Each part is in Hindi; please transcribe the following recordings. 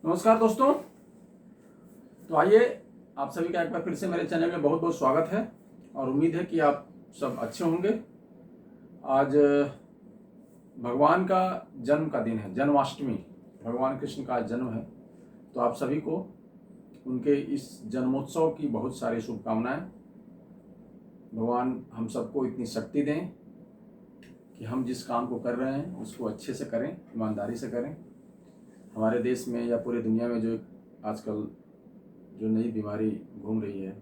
नमस्कार दोस्तों। तो आइए, आप सभी का एक बार फिर से मेरे चैनल में बहुत बहुत स्वागत है और उम्मीद है कि आप सब अच्छे होंगे। आज भगवान का जन्म का दिन है, जन्माष्टमी। भगवान कृष्ण का आज जन्म है, तो आप सभी को उनके इस जन्मोत्सव की बहुत सारी शुभकामनाएं। भगवान हम सबको इतनी शक्ति दें कि हम जिस काम को कर रहे हैं उसको अच्छे से करें, ईमानदारी से करें। हमारे देश में या पूरी दुनिया में जो आजकल जो नई बीमारी घूम रही है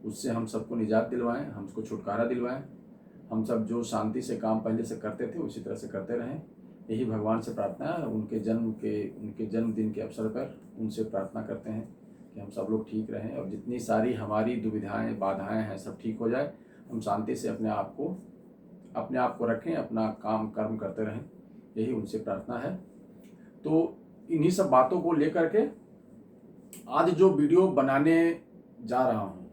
उससे हम सबको निजात दिलवाएं, हमको छुटकारा दिलवाएं। हम सब जो शांति से काम पहले से करते थे उसी तरह से करते रहें, यही भगवान से प्रार्थना है। उनके जन्मदिन के अवसर पर उनसे प्रार्थना करते हैं कि हम सब लोग ठीक रहें और जितनी सारी हमारी दुविधाएं बाधाएं हैं सब ठीक हो जाए। हम शांति से अपने आप को रखें, अपना काम कर्म करते रहें, यही उनसे प्रार्थना है। तो इन्हीं सब बातों को लेकर के आज जो वीडियो बनाने जा रहा हूँ,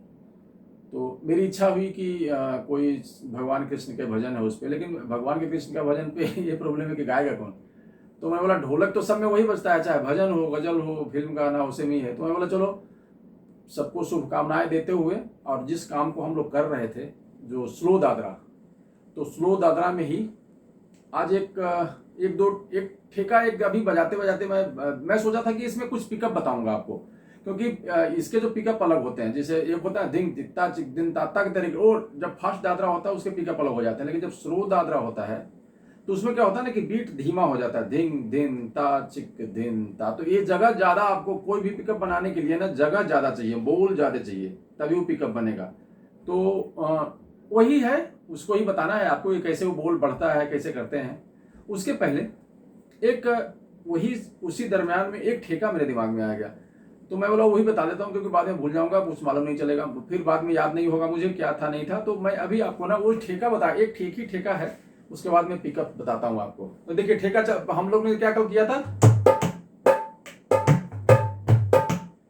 तो मेरी इच्छा हुई कि कोई भगवान कृष्ण के भजन है उस पर, लेकिन भगवान के कृष्ण का भजन पे ये प्रॉब्लम है कि गाएगा कौन। तो मैं बोला ढोलक तो सब में वही बजता है, चाहे भजन हो, गजल हो, फिल्म गाना, उसे में ही है। तो मैं बोला चलो सबको शुभकामनाएं देते हुए, और जिस काम को हम लोग कर रहे थे जो स्लो दादरा, तो स्लो दादरा में ही आज एक ठेका अभी बजाते बजाते मैं सोचा था कि इसमें कुछ पिकअप बताऊंगा आपको, क्योंकि इसके जो पिकअप अलग होते हैं। जैसे एक होता है धिंग तित्ता चिक दिन ताता के तरीके, और जब फास्ट दादरा होता है उसके पिकअप अलग हो जाते हैं। लेकिन जब स्लो दादरा होता है तो उसमें क्या होता है ना कि बीट धीमा हो जाता है, धिंग दिन ता चिक दिन ता। तो ये जगह ज्यादा, आपको कोई भी पिकअप बनाने के लिए ना जगह ज्यादा चाहिए, बोल ज्यादा चाहिए, तभी वो पिकअप बनेगा। तो वही है, उसको ही बताना है आपको, ये कैसे वो बोल बढ़ता है, कैसे करते हैं। उसके पहले उसी दरमियान में एक ठेका मेरे दिमाग में आ गया, तो मैं बोला वही बता देता हूँ, क्योंकि बाद में भूल जाऊंगा, कुछ मालूम नहीं चलेगा, फिर बाद में याद नहीं होगा मुझे क्या था नहीं था। तो मैं अभी आपको ना वो ठेका एक ही ठेका है, उसके बाद में पिकअप बताता हूँ आपको। तो देखिए ठेका हम लोग ने क्या कल किया था,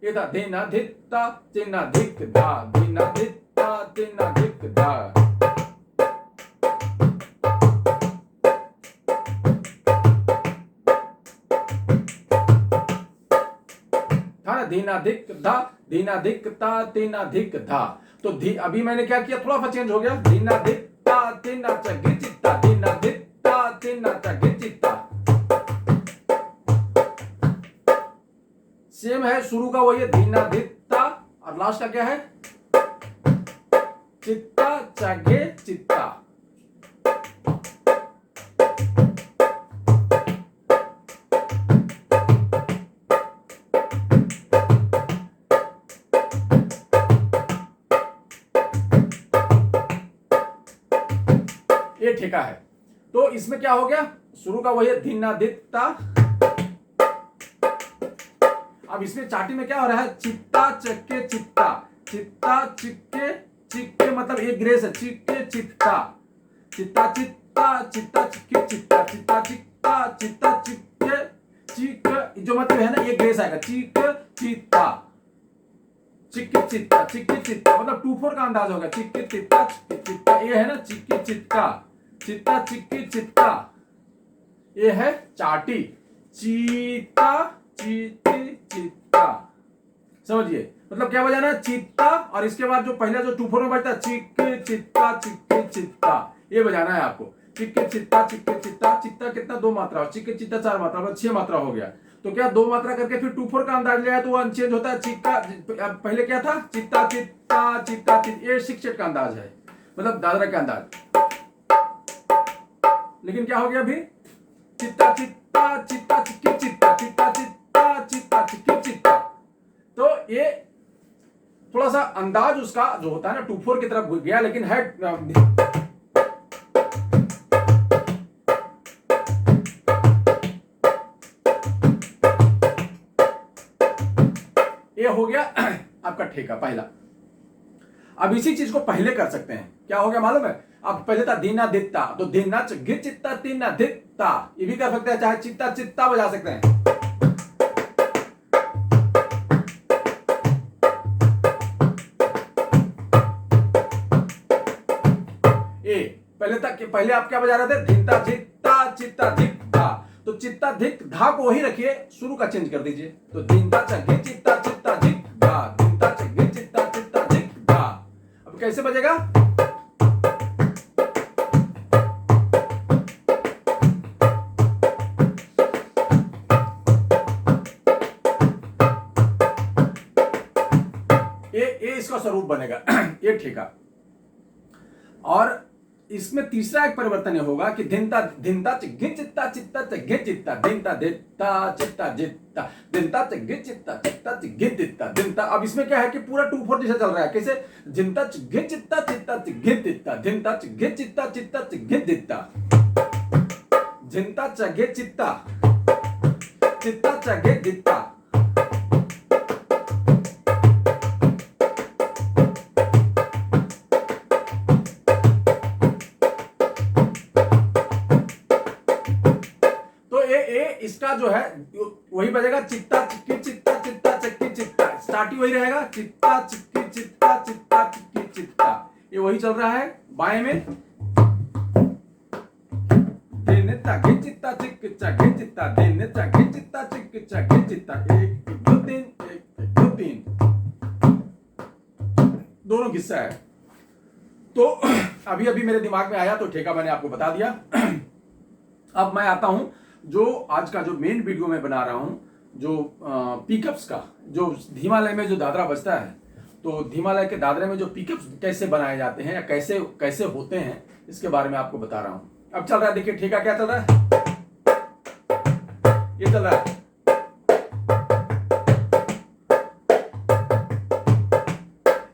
ये था धीना धित्ता चिन्ना धिक धा, धीना धित्ता चिन्ना धिक धा। धीना धिक धा, धीना धिक ता तीना धिक धा। तो अभी मैंने क्या किया, थोड़ा सा चेंज हो गया, धीना धिक ता तीना चगे चित्ता, धीना धिक ता तीना चगे चित्ता। सेम है, शुरू का वही है धीना धिक ता, और लास्ट का क्या है चित्ता चगे चित्ता। ये ठेका है। तो इसमें क्या हो गया, शुरू का वही है धीना धित्ता। अब इसमें चाटी में क्या हो रहा है, चित्ता चक्के चित्ता, चित्ता चिक्के चिक्के, मतलब ये ग्रेस है, चिक्के चित्ता, चित्ता चित्ता चित्ता चिक्के चित्ता, चित्ता चित्ता चित्ता चिक्के चिक, जो मतलब है ना ये ग्रेस आएगा, चिक चित्ता चिक्के चित्ता, चिक्के चित्ता, मतलब 2/4 का अंदाज होगा, चिक्के चित्ता चिक्के चित्ता। ये है ना चिक्के चित्ता, चित्ता चिक्की चित्ता। ये है चाटी, चीता चीती चित्ता। समझिए मतलब क्या बजाना है, चित्ता, और इसके बाद जो पहला जो 2/4 में बजता है चिक्के चित्ता चिक्के चित्ता, ये बजाना है आपको, चिक्के चित्ता चिक्के चित्ता। चित्ता कितना, 2 मात्रा, चिक्के चित्ता 4 मात्रा, 6 मात्रा हो गया। तो क्या 2 मात्रा करके फिर 2/4 का अंदाज लिया तो वो अनचेंज होता है, चिक्का। पहले क्या था, चित्ता चित्ता चित्ता चित्ता, ये 6/8 का अंदाज है, मतलब दादरा का अंदाज। लेकिन क्या हो गया अभी, चित्ता चित्ता चित्ता चिक्की चित्ता, चित्ता चित्ता चित्ता चिक्की चित्ता। तो ये थोड़ा सा अंदाज उसका जो होता है ना 2/4 की तरफ गया, लेकिन है ये हो गया आपका ठेका पहला। अब इसी चीज को पहले कर सकते हैं, क्या हो गया मालूम है, अब पहले था दीना दित्ता, तो दीना गिर चित्ता तीना दित्ता, ये भी कर सकते हैं, चाहे चित्ता चित्ता बजा सकते हैं। पहले आप क्या बजा रहे थे, धित्ता चित्ता चित्ता धित्ता, तो चित्ता धिक धा को वही रखिए, शुरू का चेंज कर दीजिए। तो धिंता चगे चित्ता चित्ता धिक धा, धिंता चगे चित्ता चित्ता धिक धा। अब कैसे बजेगा? ये इसका स्वरूप बनेगा ये ठेका। और इसमें तीसरा एक परिवर्तन होगा कि धिंता धिंता चिग्गे चित्ता चित्ता चिग्गे चित्ता धिंता धित्ता चित्ता जित्ता धिंता चिग्गे चित्ता चित्ता चिग्गे चित्ता धिंता। अब इसमें क्या है कि पूरा 2/4 जैसा चल रहा है। कैसे? धिंता चिग्गे चित्ता चित्ता चिग्गे चित्ता धिंता चिग्गे चित्ता चित्ता चिग्गे चित्ता धिंता चगे चित्ता चित्ता चगे चित्ता। इसका जो है वही बजेगा, चित्ता चिक्की चित्ता चित्ता चक्की चित्ता। स्टार्ट ही वही रहेगा, चित्ता चिक्की चित्ता चित्ता चिक्की चित्ता। ये वही चल रहा है। बाएं में चित्ता चित्ता चिक्की चित्ता चित्ता चिक्की चित्ता। 1 2 3 1 2 3 दोनों किस्सा है। तो अभी अभी मेरे दिमाग में आया तो ठेका मैंने आपको बता दिया। अब मैं आता हूं जो आज का जो मेन वीडियो मैं बना रहा हूं, जो पिकअप्स का, जो धीमा लय में जो दादरा बजता है, तो धीमा लय के दादरे में जो पिकअप्स कैसे बनाए जाते हैं या कैसे कैसे होते हैं, इसके बारे में आपको बता रहा हूं। अब चल रहा है, देखिए ठेका क्या चल रहा है, ये चल रहा है।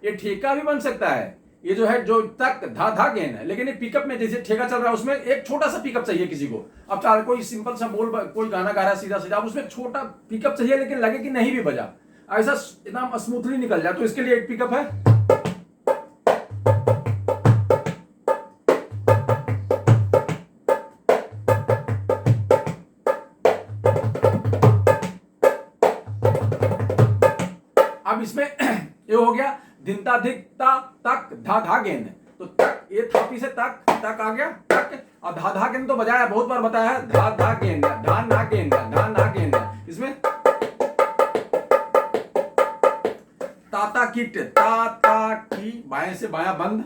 ये ठेका भी बन सकता है, ये जो है जो तक धा धा गेन है, लेकिन ये पिकअप में जैसे ठेका चल रहा है उसमें एक छोटा सा पिकअप चाहिए किसी को। अब चाहे कोई सिंपल सा बोल, कोई गाना गा रहा है सीधा सीधा, अब उसमें छोटा पिकअप चाहिए लेकिन लगे कि नहीं भी बजा, ऐसा एकदम स्मूथली निकल जाए, तो इसके लिए एक पिकअप है। अब इसमें ये हो गया धिंता धिकता तक धा धा गेंद। तो तक, ये थापी से तक तक आ गया तक, और धा धा गेंद तो बजाया, बहुत बार बताया है, धा धा गेंद, धा ना गेंद, धा ना गेंद। इसमें ताता कीट, ताता की, बाएं से बायां बंद,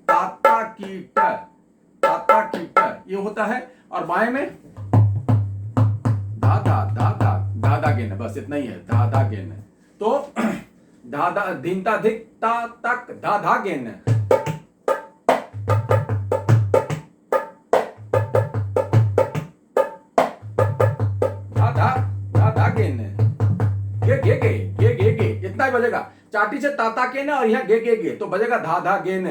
ताता कीट, ताता कीट, ये होता है। और बाएं में धा धा धा धा धा धा गेंद, बस इतना ही है, धा धा गेंद। तो धा धा धिंता धिकता तक धा धा गेन। धा धा धा धा गेन, गे गे गे गे गे गे, इतना ही बजेगा। चाटी से ताता के न और यहाँ गे गे गे, तो बजेगा धा धा गेन,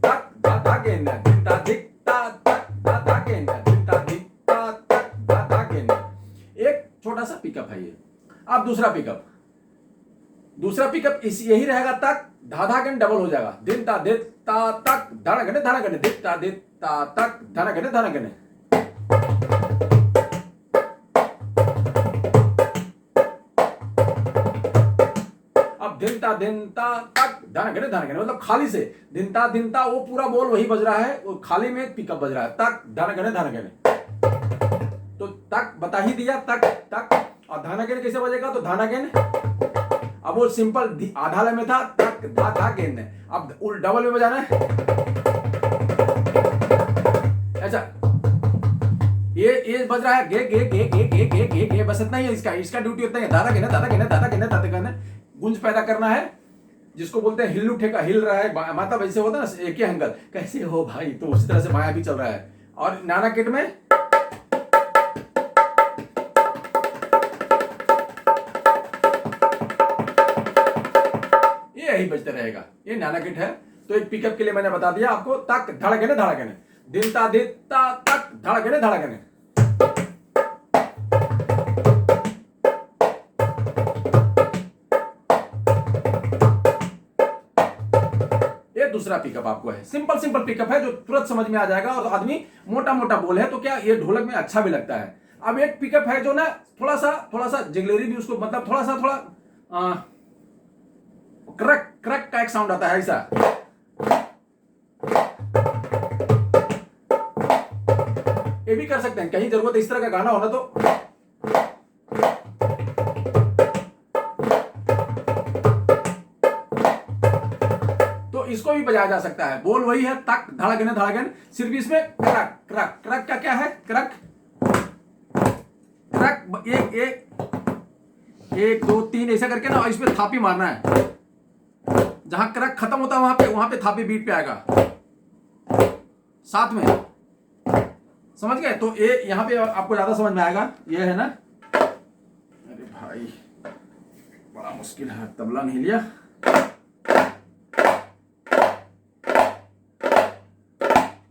तक धा धा गेन, धिंता धिकता तक धा धा गेन, धिंता धिकता तक धा धा गेन। एक छोटा सा पिकअप है ये। अब दूसरा पिकअप इस यही रहेगा, तक धा धा गेन डबल हो जाएगा, धिंता धित्ता तक धड़गने धड़गने, धित्ता धित्ता तक धड़गने धड़गने। अब धिंता धिंता तक धड़गने धड़गने, मतलब खाली से धिंता धिंता, वो पूरा बोल वही बज रहा है, वो खाली में एक पिकअप बज रहा है, तक धड़गने धड़गने। तो तक बता ही दिया, तक तक। और धानागेन कैसे बजेगा? तो धानागेन, अब वो सिंपल आधा लय में था, तक धा धा गेंद, अब डबल में बजाना है। अच्छा, ये बज रहा है गे गे गे गे गे गे गे गे, बस इतना ही है इसका ड्यूटी उतना ही है, दादा गेना दादा गेना दादा गेना दादा गेना, गुंज पैदा करना है, जिसको बोलते हैं हिल्लू ठेका, हिल रहा है माता, वैसे होता है ना एक ही एंगल, कैसे हो भाई, तो उसी तरह से माया भी चल रहा है। और नाना किट में यही बजते रहेगा, ये नाना किट है। तो एक पिकअप के लिए मैंने बता दिया आपको, तक धड़गने धड़गने, धिंता धित्ता तक धड़गने धड़गने। ये दूसरा पिकअप आपको है, सिंपल पिकअप है जो तुरंत समझ में आ जाएगा, और आदमी मोटा मोटा बोल है तो क्या ये ढोलक में अच्छा भी लगता है। अब एक पिकअप है जो ना थोड़ा सा जिगलेरी भी, उसको मतलब थोड़ा क्रक क्रक का एक साउंड आता है, ऐसा ये भी कर सकते हैं, कहीं जरूरत इस तरह का गाना होना तो इसको भी बजाया जा सकता है। बोल वही है तक धड़ाकेन धड़ाकेन, सिर्फ इसमें क्रक क्रक क्रक का क्या है, क्रक क्रक, एक एक एक दो तीन ऐसा करके ना, इसमें थापी मारना है। जहां क्रक खत्म होता है वहां पे थापी बीट पे आएगा साथ में, समझ गए। तो ये यहां पे आपको ज्यादा समझ में आएगा, ये है ना। अरे भाई बड़ा मुश्किल है, तबला नहीं लिया।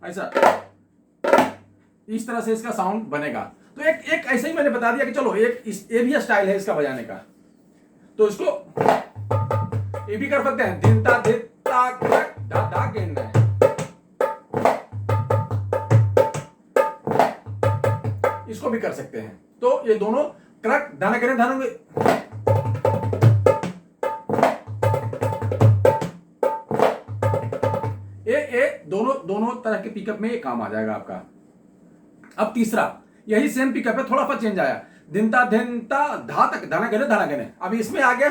ऐसा इस तरह से इसका साउंड बनेगा। तो एक ऐसे ही मैंने बता दिया कि चलो ये भी स्टाइल है इसका बजाने का। तो इसको ये भी कर सकते हैं, दिन ता दिन ता क्रक धा धा गेन है। इसको भी कर सकते हैं। तो ये दोनों क्रक धाना करें धाना, ये दोनों तरह के पिकअप में ये काम आ जाएगा आपका। अब तीसरा यही सेम पिकअप है, थोड़ा सा चेंज आया, धिनता धिनता धा तक धाना गने धाना गने। अब इसमें आ गया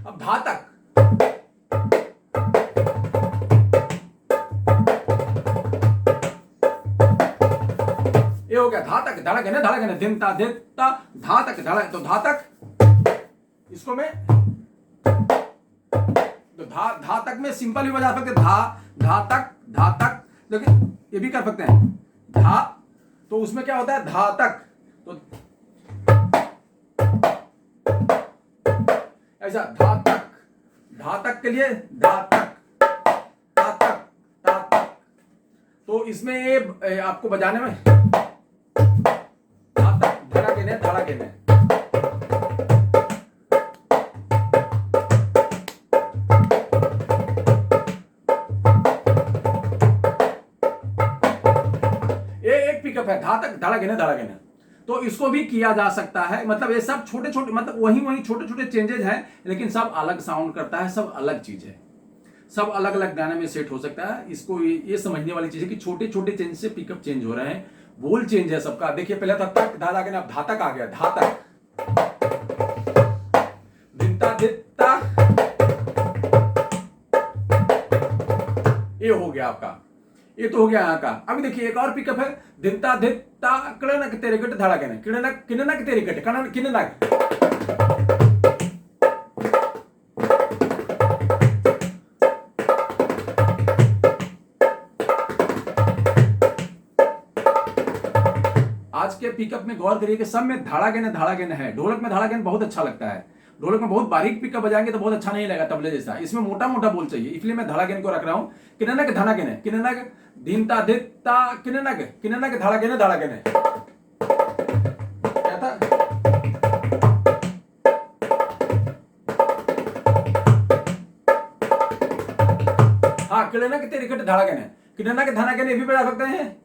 अब धा तक, ये हो गया धा तक धाना गने धिनता धिनता धा तक धाना। तो धा तक इसको मैं तो धा तक में सिंपल भी बजा सकते, धा तक। देखिए ये भी कर सकते हैं धा, तो उसमें क्या होता है धा तक, तो ऐसा धा तक के लिए धा तक। तो इसमें ये आपको बजाने में धा तक धड़ा गेने। पिकअप है धा तक धड़ा गेने। तो इसको भी किया जा सकता है। मतलब ये सब छोटे छोटे, मतलब वही छोटे छोटे चेंजेज हैं, लेकिन सब अलग साउंड करता है, सब अलग चीज है, सब अलग अलग गाने में सेट हो सकता है। इसको ये समझने वाली चीज है कि छोटे छोटे चेंज से पिकअप चेंज हो रहे हैं, बोल चेंज है सबका। देखिए पहले था तक धा गेने, अब धा तक आ गया, धा तक धिनता धित्ता, ये हो गया आपका, ये तो हो गया यहाँ का। अभी देखिए एक और पिकअप है, धिनता धित्ता किणनक तेरे गट धड़ा गेने, किणनक तेरे गट किणनक। आज के पिकअप में गौर करिए कि सब में धाड़ा गेने है। ढोलक में धाड़ा गेने बहुत अच्छा लगता है, ढोलक में बहुत बारीक पिकअप बजाएंगे तो बहुत अच्छा नहीं लगेगा तबले जैसा। इसमें मोटा मोटा बोल चाहिए, इसलिए मैं धड़ा गेने को रख रहा हूं। किणनक धाड़ा गेने, किणनक धिनता धित्ता किणनक धाड़ा गेने। क्या था? हाँ, किणनक तेरे गट धाड़ा गेने, किणनक धाड़ा गेने भी बजा सकते हैं।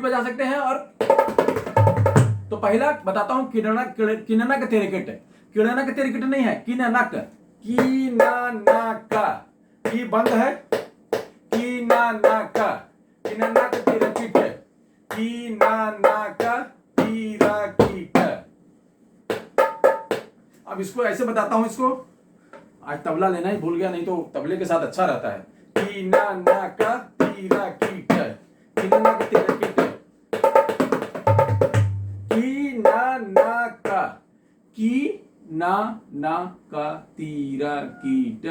बजा सकते हैं। और तो पहला बताता हूं, किणनक तेरे गट, किणनक तेरे गट नहीं है, किणनक की बंद है, किणनक तेरे गट, किणनक तेरा गट। अब इसको ऐसे बताता हूं, इसको आज तबला लेना ही भूल गया, नहीं तो तबले के साथ अच्छा रहता है। किणनक तेरा गट, किणनक तेरा गट, ना का तीरा कीट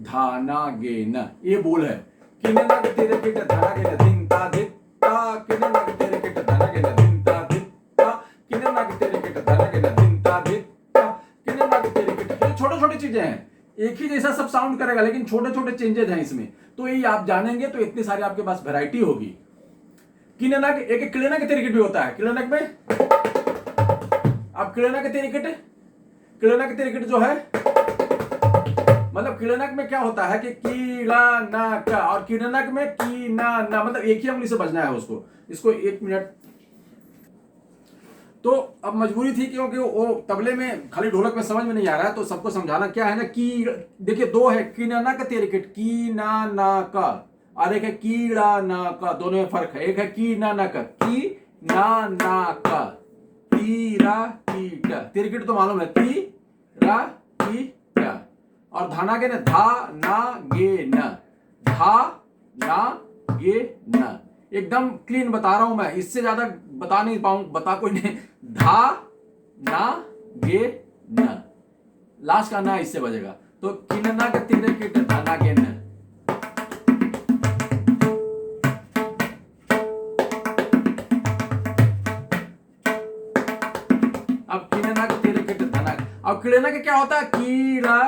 धाना गेन, ये बोल है। किणनक तेरे कीट धाना गेन, धिनता धित्ता किणनक तेरे कीट धाना गेन, धिनता धित्ता किणनक तेरे कीट धाना गेन, धिनता धित्ता किणनक तेरे कीट। ये छोटे छोटे चीजें हैं, एक ही जैसा सब साउंड करेगा, लेकिन छोटे छोटे चेंजेस हैं इसमें। तो ये आप जानेंगे तो इतनी सारी आपके पास वैरायटी होगी। किणनक, एक किणनक तेरे कीट भी होता है किणनक में। अब किणनक तेरे कीट जो है, मतलब कीड़नक में क्या होता है कि कीड़ा ना का, और कीड़नक में की ना ना, मतलब एक ही उंगली से बजना है उसको। इसको 1 मिनट। तो अब मजबूरी थी क्योंकि वो तबले में खाली ढोलक में समझ में नहीं आ रहा है, तो सबको समझाना क्या है ना की, देखिए दो है की ना का तेरिकेट, की ना का, और एक है कीड़ा ना का, दोनों में फर्क है। एक है की ना का, की ना का, तीरा कीटा, तिरकिट तो मालूम है, तीरा कीटा। और धाना के न, धा ना गे न, धा ना गे न। एकदम क्लीन बता रहा हूं मैं, इससे ज्यादा बता नहीं पाऊं, बता कोई नहीं। धा ना गे न, लास्ट का ना इससे बजेगा। तो किन्ना के तेरे किट धाना गे न। अब किन्ना के तेरे किट धाना, अब कीड़ना के क्या होता है, कीड़ा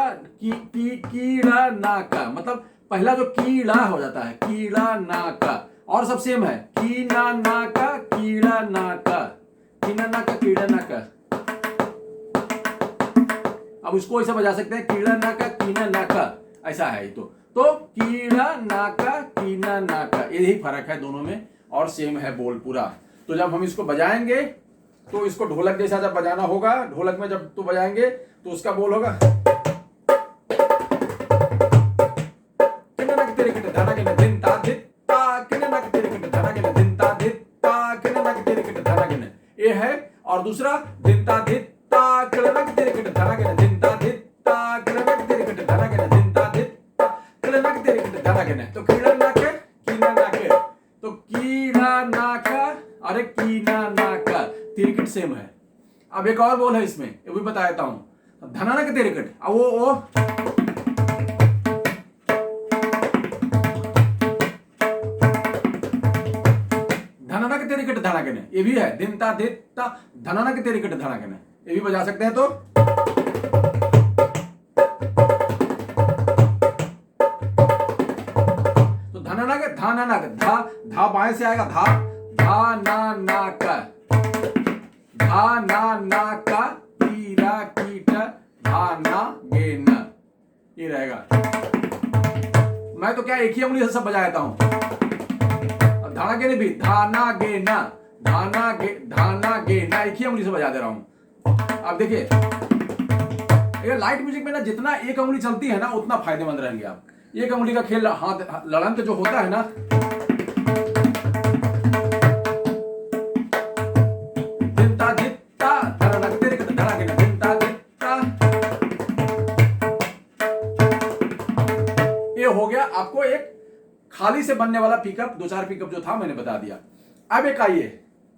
कीड़ा ना का, मतलब पहला जो कीड़ा हो जाता है, कीड़ा ना का, और सब सेम है, की ना का, कीड़ा ना का, कीना ना का, कीड़ा ना का। अब उसको ऐसा बजा सकते हैं, कीड़ा ना का, कीना ना का, ऐसा है। तो कीड़ा ना का, कीना ना का, यही फर्क है दोनों में, और सेम है बोल पूरा। तो जब हम इसको बजाएंगे तो इसको ढोलक जैसा जब बजाना होगा, ढोलक में जब तो बजाएंगे तो उसका बोल होगा, ये है। और दूसरा दिनता धित्ता किलनक तिरकिट धनगन, दिनता धित्ता किलनक तिरकिट धनगन, दिनता धित्ता किलनक तिरकिट धनगन। तो किलनक कीना नाक, तो कीड़ा नाक, अरे कीना नाक, तिरकिट सेम है। अब एक और बोल है इसमें, ये भी बता देता हूं, धनानक तिरकिट। अब वो धनानक तिरकिट धनागन, ये भी है, दिनता दित्ता धनानक तिरकिट धनागन, ये भी बजा सकते हैं। तो धनानक धानानक, धा धा बाएं से आएगा, धा धा ना का, धा ना का, कीड़ा कीट, धा ना गे न, ये रहेगा। मैं तो क्या एक ही उंगली से सब बजा देता हूं। धाना गे भी, धाना गे ना, धाना गे ना, एक ही उंगली से बजा दे रहा हूं। अब देखिए लाइट म्यूजिक में ना जितना एक उंगली चलती है ना उतना फायदेमंद रहेंगे आप। एक उंगली का खेल, हाथ लड़न जो होता है ना, दिनता दित्ता धननक तिरकिट धनगन, दिनता दित्ता, ये हो गया आपको एक खाली से बनने वाला पिकअप। 2-4 पिकअप जो था मैंने बता दिया। अब एक आइए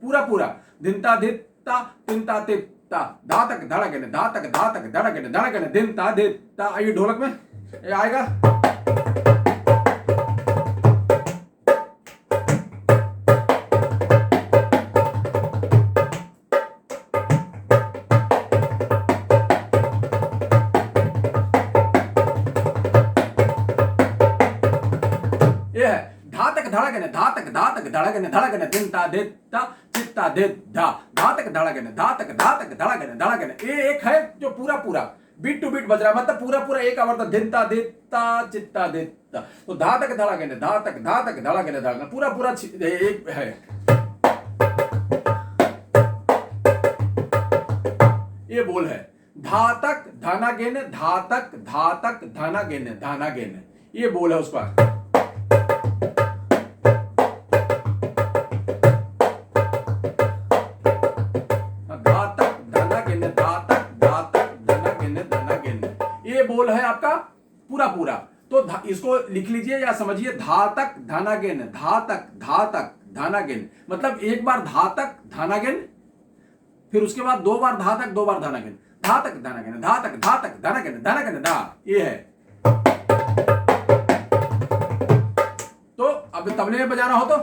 पूरा दिनता दित्ता तिनता तित्ता, धा तक धड़कन, धा तक धड़कन धड़कन, दिनता दित्ता। आइए ढोलक में ये आएगा, ये है धा तक धड़कन धड़कन, दिनता दित्ता चित्ता दित्ता, धा तक धड़कन। ये एक है जो पूरा बीट टू बीट बज रहा है, मतलब पूरा एक आवर्त, दिनता दित्ता चित्ता दित्ता। तो धा तक धड़कन धड़कन, पूरा एक है। ये बोल है, धातक धनागेन, धातक धनागेन, ये बोल है उसका। बोल है आपका पूरा। तो इसको लिख लीजिए या समझिए, धातक धनागेन, धातक धनागेन, मतलब एक बार धातक धनागेन, फिर उसके बाद 2 बार धातक 2 बार धनागेन, धातक धनागेन, धातक धनागेन धा, ये है। तो अब तबले में बजाना हो तो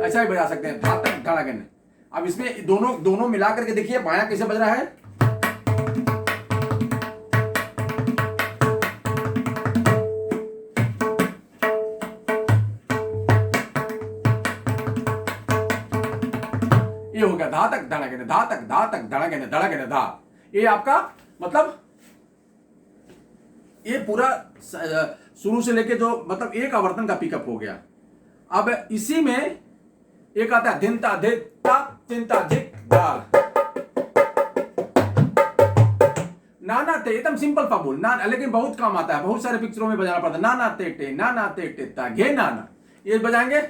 ऐसा ही बजा सकते हैं, धातक धड़कन। अब इसमें दोनों मिला करके देखिए बायां कैसे बज रहा है। ये हो गया धा तक धड़कने, धा तक धड़कने धा। ये आपका मतलब ये पूरा शुरू से लेके जो मतलब एक आवर्तन का पिकअप हो गया। अब इसी में एक आता है धिनता धिता चिंता झिक धा, नाना ते, एकदम सिंपल फाबुल ना, लेकिन बहुत काम आता है, बहुत सारे पिक्चरों में बजाना पड़ता है। नाना ते टे नाना ते टे ता घे नाना, ये बजाएंगे।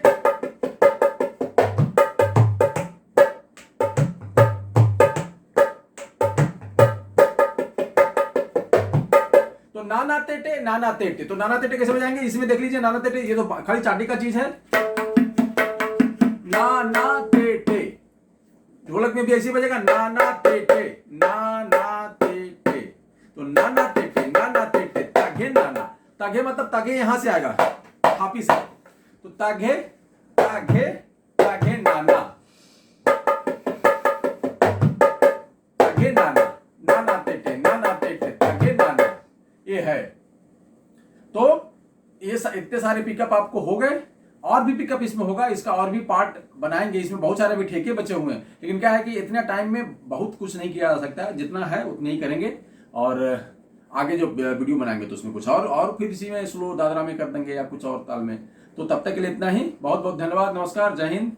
तो नाना तेटे नाना तेटे, तो नाना तेटे कैसे बजाएंगे इसमें देख लीजिए। नाना तेटे ये तो खाली चाटी का चीज है। नाना तेटे, ढोलक में भी ऐसे बजेगा नाना तेटे नाना तेटे। तो नाना तेटे तागे नाना, तागे मतलब तागे यहां से आएगा हापी से, तो तागे तागे तागे नाना, तागे नाना, नाना तेटे तागे नाना, ये है। तो ये इतने सारे पिकअप आपको हो गए, और भी पिकअप इसमें होगा, इसका और भी पार्ट बनाएंगे। इसमें बहुत सारे भी ठेके बचे हुए हैं, लेकिन क्या है कि इतने टाइम में बहुत कुछ नहीं किया जा सकता है, जितना है उतने ही करेंगे। और आगे जो वीडियो बनाएंगे तो उसमें कुछ और फिर इसी में स्लो दादरा में कर देंगे या कुछ और ताल में। तो तब तक के लिए इतना ही, बहुत बहुत धन्यवाद, नमस्कार, जय हिंद।